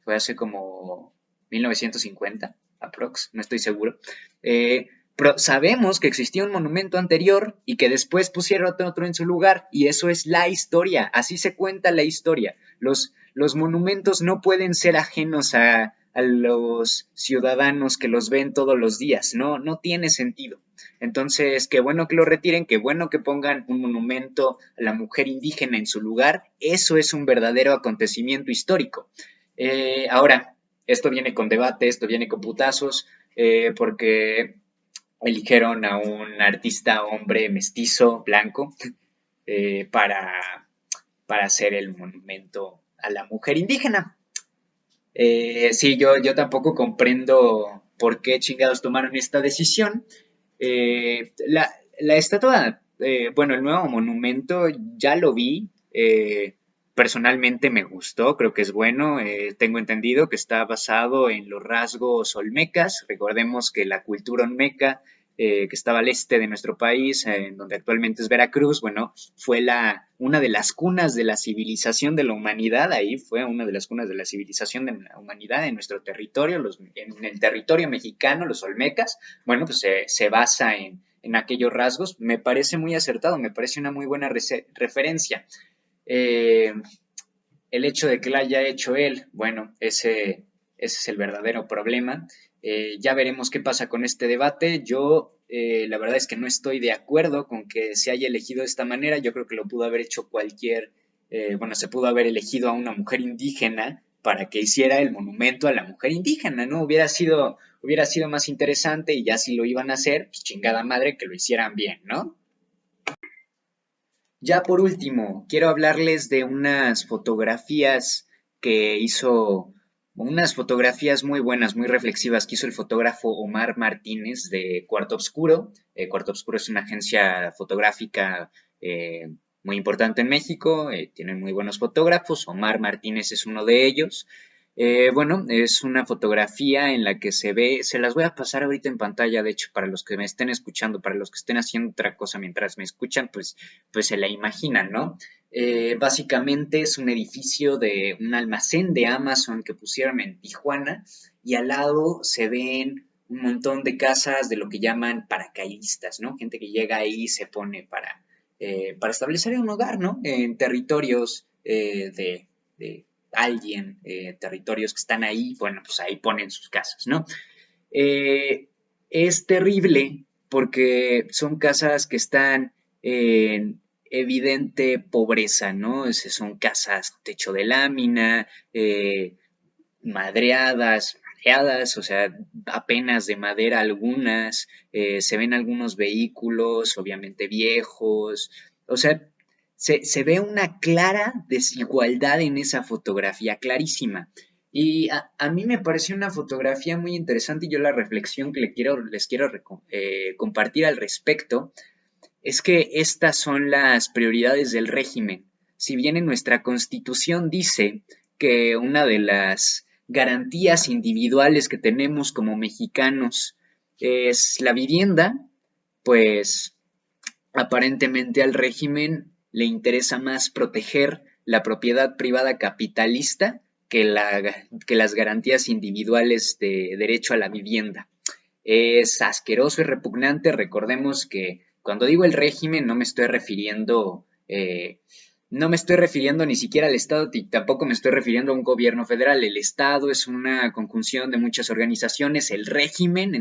fue hace como 1950, aprox, no estoy seguro. Pero sabemos que existía un monumento anterior y que después pusieron otro en su lugar, y eso es la historia, así se cuenta la historia. Los monumentos no pueden ser ajenos a los ciudadanos que los ven todos los días, no tiene sentido. Entonces, qué bueno que lo retiren, qué bueno que pongan un monumento a la mujer indígena en su lugar, eso es un verdadero acontecimiento histórico. Ahora, esto viene con debate, esto viene con putazos, porque eligieron a un artista hombre mestizo, blanco, eh, para, para hacer el monumento a la mujer indígena. Sí, yo tampoco comprendo por qué chingados tomaron esta decisión. La estatua, bueno, el nuevo monumento ya lo vi. Personalmente me gustó, creo que es bueno. Tengo entendido que está basado en los rasgos olmecas. Recordemos que la cultura olmeca, que estaba al este de nuestro país, en donde actualmente es Veracruz, bueno, fue una de las cunas de la civilización de la humanidad. Ahí fue una de las cunas de la civilización de la humanidad en nuestro territorio, en el territorio mexicano, los olmecas. Bueno, pues se basa en aquellos rasgos. Me parece muy acertado, me parece una muy buena referencia. Eh, el hecho de que la haya hecho él, bueno, ese es el verdadero problema. Ya veremos qué pasa con este debate. Yo, la verdad es que no estoy de acuerdo con que se haya elegido de esta manera. Yo creo que lo pudo haber hecho bueno, se pudo haber elegido a una mujer indígena para que hiciera el monumento a la mujer indígena, ¿no? Hubiera sido más interesante y ya si lo iban a hacer, pues chingada madre que lo hicieran bien, ¿no? Ya por último, quiero hablarles de unas fotografías muy buenas, muy reflexivas que hizo el fotógrafo Omar Martínez de Cuarto Obscuro. Cuarto Obscuro es una agencia fotográfica muy importante en México, tienen muy buenos fotógrafos, Omar Martínez es uno de ellos. Bueno, es una fotografía en la que se ve, se las voy a pasar ahorita en pantalla, de hecho, para los que me estén escuchando, para los que estén haciendo otra cosa mientras me escuchan, pues se la imaginan, ¿no? Básicamente es un edificio de un almacén de Amazon que pusieron en Tijuana y al lado se ven un montón de casas de lo que llaman paracaidistas, ¿no? Gente que llega ahí y se pone para establecer un hogar, ¿no? En territorios de alguien, territorios que están ahí, bueno, pues ahí ponen sus casas, ¿no? Eh, es terrible porque son casas que están en evidente pobreza, ¿no? Son casas techo de lámina, madreadas, o sea, apenas de madera algunas, se ven algunos vehículos, obviamente viejos, o sea, se ve una clara desigualdad en esa fotografía, clarísima. Y a mí me pareció una fotografía muy interesante y yo la reflexión que les quiero compartir al respecto es que estas son las prioridades del régimen. Si bien en nuestra constitución dice que una de las garantías individuales que tenemos como mexicanos es la vivienda, pues aparentemente al régimen le interesa más proteger la propiedad privada capitalista que las garantías individuales de derecho a la vivienda. Es asqueroso y repugnante. Recordemos que cuando digo el régimen no me estoy refiriendo ni siquiera al Estado, y tampoco me estoy refiriendo a un gobierno federal. El Estado es una conjunción de muchas organizaciones. En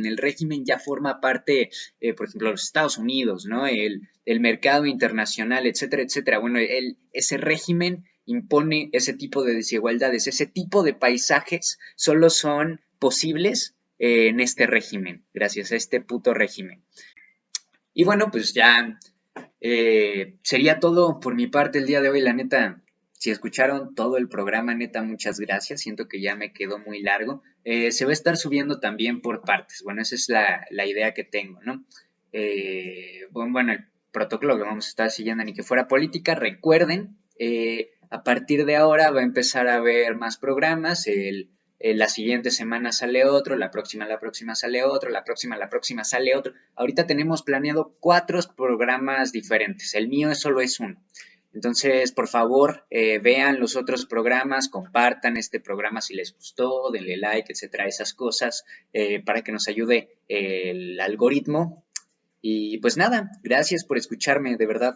el régimen ya forma parte, por ejemplo, los Estados Unidos, ¿no? El mercado internacional, etcétera, etcétera. Bueno, ese régimen impone ese tipo de desigualdades, ese tipo de paisajes solo son posibles en este régimen, gracias a este puto régimen. Y bueno, pues ya sería todo por mi parte el día de hoy, la neta. Si escucharon todo el programa, neta, muchas gracias. Siento que ya me quedó muy largo. Se va a estar subiendo también por partes. Bueno, esa es la idea que tengo, ¿no? Bueno, el protocolo que vamos a estar siguiendo, ni que fuera política. Recuerden, a partir de ahora va a empezar a haber más programas. La siguiente semana sale otro, la próxima sale otro, la próxima sale otro. Ahorita tenemos planeado 4 programas diferentes, el mío solo es uno. Entonces, por favor, vean los otros programas, compartan este programa si les gustó, denle like, etcétera, esas cosas, para que nos ayude el algoritmo. Y pues nada, gracias por escucharme, de verdad.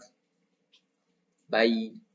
Bye.